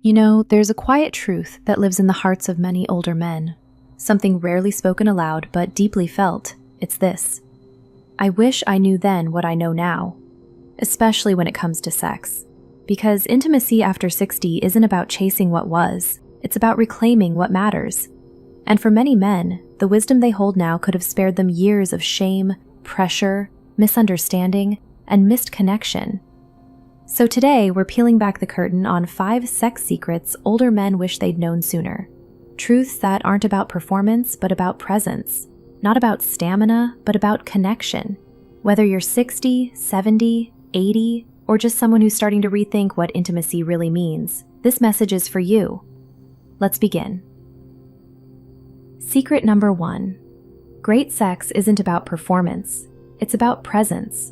You know, there's a quiet truth that lives in the hearts of many older men. Something rarely spoken aloud, but deeply felt. It's this: I wish I knew then what I know now, especially when it comes to sex. Because intimacy after 60 isn't about chasing what was, it's about reclaiming what matters. And for many men, the wisdom they hold now could have spared them years of shame, pressure, misunderstanding, and missed connection. So today, we're peeling back the curtain on 5 sex secrets older men wish they'd known sooner. Truths that aren't about performance, but about presence. Not about stamina, but about connection. Whether you're 60, 70, 80, or just someone who's starting to rethink what intimacy really means, this message is for you. Let's begin. Secret number 1. Great sex isn't about performance. It's about presence.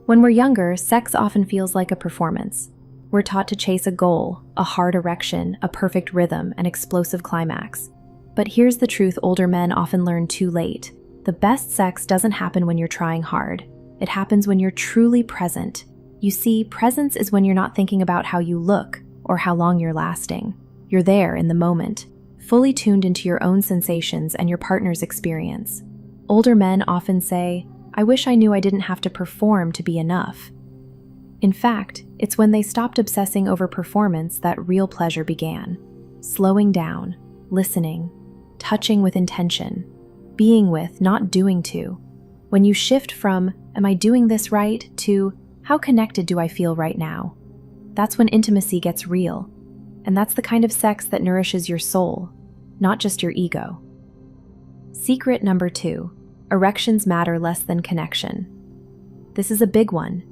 When we're younger, sex often feels like a performance. We're taught to chase a goal, a hard erection, a perfect rhythm, an explosive climax. But here's the truth older men often learn too late. The best sex doesn't happen when you're trying hard. It happens when you're truly present. You see, presence is when you're not thinking about how you look or how long you're lasting. You're there in the moment, fully tuned into your own sensations and your partner's experience. Older men often say, I wish I knew I didn't have to perform to be enough. In fact, it's when they stopped obsessing over performance that real pleasure began. Slowing down, listening, touching with intention, being with, not doing to. When you shift from, am I doing this right, to, how connected do I feel right now? That's when intimacy gets real. And that's the kind of sex that nourishes your soul, not just your ego. Secret number 2. Erections matter less than connection. This is a big one.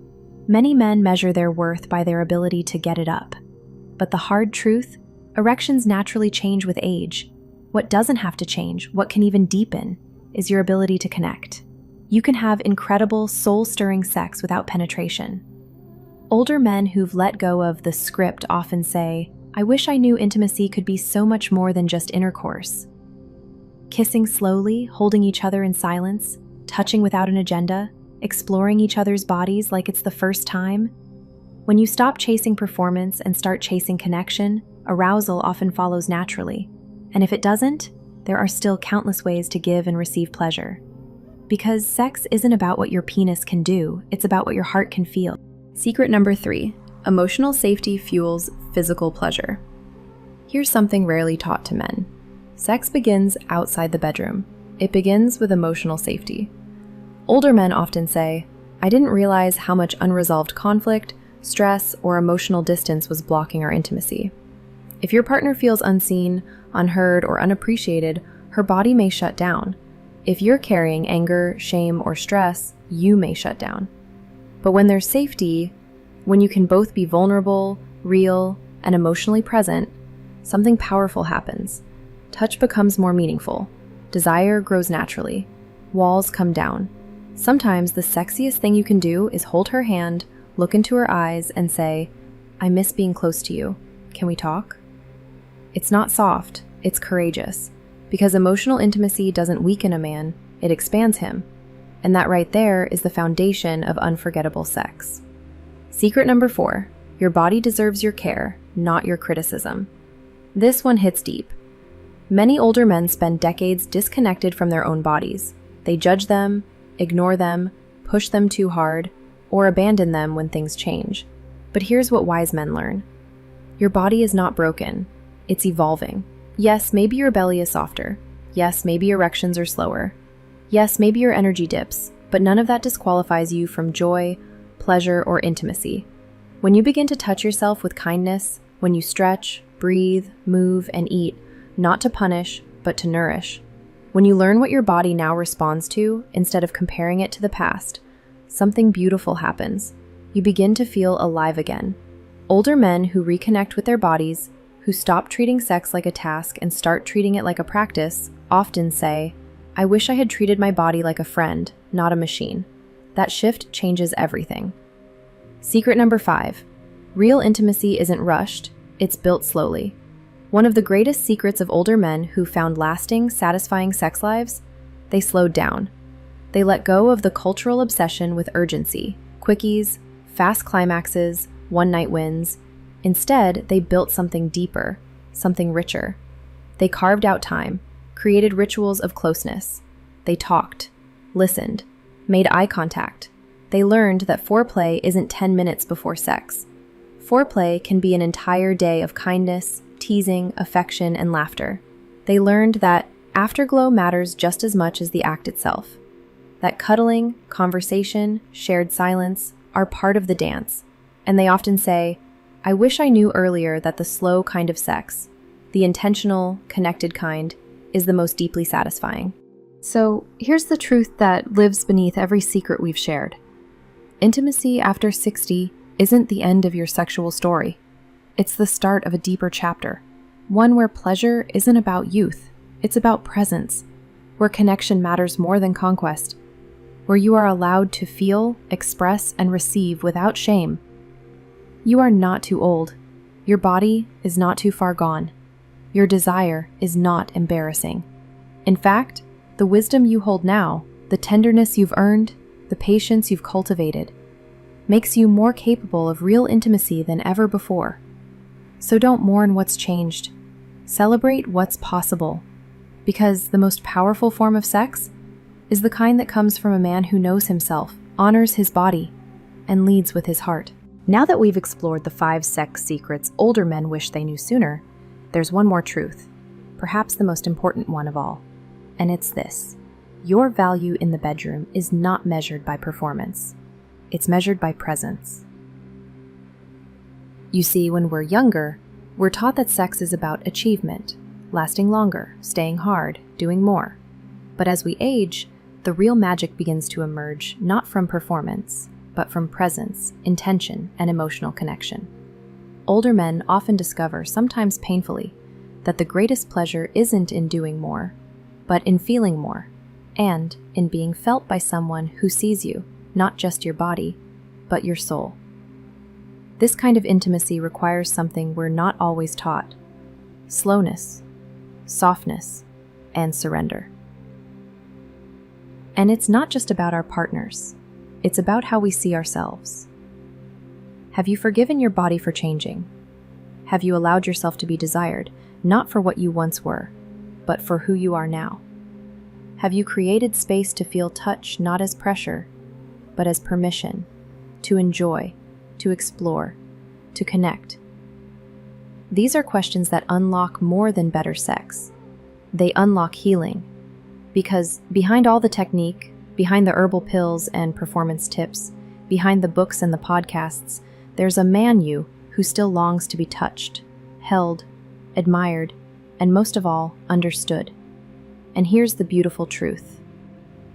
Many men measure their worth by their ability to get it up. But the hard truth, erections naturally change with age. What doesn't have to change, what can even deepen, is your ability to connect. You can have incredible, soul-stirring sex without penetration. Older men who've let go of the script often say, I wish I knew intimacy could be so much more than just intercourse. Kissing slowly, holding each other in silence, touching without an agenda, exploring each other's bodies like it's the first time. When you stop chasing performance and start chasing connection, arousal often follows naturally. And if it doesn't, there are still countless ways to give and receive pleasure. Because sex isn't about what your penis can do, it's about what your heart can feel. Secret number 3. Emotional safety fuels physical pleasure. Here's something rarely taught to men. Sex begins outside the bedroom. It begins with emotional safety. Older men often say, I didn't realize how much unresolved conflict, stress, or emotional distance was blocking our intimacy. If your partner feels unseen, unheard, or unappreciated, her body may shut down. If you're carrying anger, shame, or stress, you may shut down. But when there's safety, when you can both be vulnerable, real, and emotionally present, something powerful happens. Touch becomes more meaningful. Desire grows naturally. Walls come down. Sometimes the sexiest thing you can do is hold her hand, look into her eyes, and say, I miss being close to you. Can we talk? It's not soft, it's courageous. Because emotional intimacy doesn't weaken a man, it expands him. And that right there is the foundation of unforgettable sex. Secret number 4. Your body deserves your care, not your criticism. This one hits deep. Many older men spend decades disconnected from their own bodies. They judge them, ignore them, push them too hard, or abandon them when things change. But here's what wise men learn. Your body is not broken. It's evolving. Yes, maybe your belly is softer. Yes, maybe erections are slower. Yes, maybe your energy dips, but none of that disqualifies you from joy, pleasure, or intimacy. When you begin to touch yourself with kindness, when you stretch, breathe, move, and eat, not to punish, but to nourish. When you learn what your body now responds to, instead of comparing it to the past, something beautiful happens. You begin to feel alive again. Older men who reconnect with their bodies, who stop treating sex like a task and start treating it like a practice, often say, I wish I had treated my body like a friend, not a machine. That shift changes everything. Secret number 5. Real intimacy isn't rushed, it's built slowly. One of the greatest secrets of older men who found lasting, satisfying sex lives, they slowed down. They let go of the cultural obsession with urgency, quickies, fast climaxes, one-night wins, Instead, they built something deeper, something richer. They carved out time, created rituals of closeness. They talked, listened, made eye contact. They learned that foreplay isn't 10 minutes before sex. Foreplay can be an entire day of kindness, teasing, affection, and laughter. They learned that afterglow matters just as much as the act itself. That cuddling, conversation, shared silence are part of the dance. And they often say, "I wish I knew earlier that the slow kind of sex, the intentional, connected kind, is the most deeply satisfying." So here's the truth that lives beneath every secret we've shared. Intimacy after 60 isn't the end of your sexual story. It's the start of a deeper chapter, one where pleasure isn't about youth, it's about presence, where connection matters more than conquest, where you are allowed to feel, express, and receive without shame. You are not too old. Your body is not too far gone. Your desire is not embarrassing. In fact, the wisdom you hold now, the tenderness you've earned, the patience you've cultivated, makes you more capable of real intimacy than ever before. So don't mourn what's changed. Celebrate what's possible. Because the most powerful form of sex is the kind that comes from a man who knows himself, honors his body, and leads with his heart. Now that we've explored the 5 sex secrets older men wish they knew sooner, there's one more truth, perhaps the most important one of all, and it's this. Your value in the bedroom is not measured by performance. It's measured by presence. You see, when we're younger, we're taught that sex is about achievement, lasting longer, staying hard, doing more. But as we age, the real magic begins to emerge not from performance, but from presence, intention, and emotional connection. Older men often discover, sometimes painfully, that the greatest pleasure isn't in doing more, but in feeling more, and in being felt by someone who sees you, not just your body, but your soul. This kind of intimacy requires something we're not always taught: slowness, softness, and surrender. And it's not just about our partners. It's about how we see ourselves. Have you forgiven your body for changing? Have you allowed yourself to be desired, not for what you once were, but for who you are now? Have you created space to feel touch not as pressure, but as permission, to enjoy, to explore, to connect? These are questions that unlock more than better sex. They unlock healing. Because behind all the technique, behind the herbal pills and performance tips, behind the books and the podcasts, there's a man you who still longs to be touched, held, admired, and most of all, understood. And here's the beautiful truth.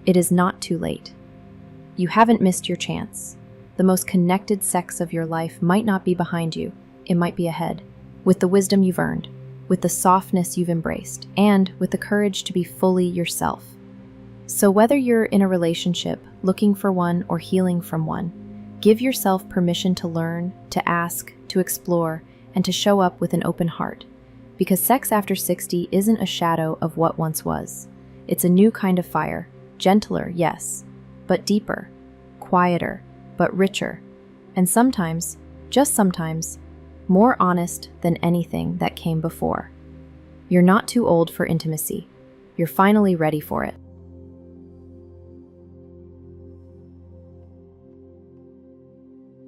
It is not too late. You haven't missed your chance. The most connected sex of your life might not be behind you, it might be ahead, with the wisdom you've earned, with the softness you've embraced, and with the courage to be fully yourself. So whether you're in a relationship, looking for one, or healing from one, give yourself permission to learn, to ask, to explore, and to show up with an open heart. Because sex after 60 isn't a shadow of what once was. It's a new kind of fire, gentler, yes, but deeper, quieter, but richer, and sometimes, just sometimes, more honest than anything that came before. You're not too old for intimacy. You're finally ready for it.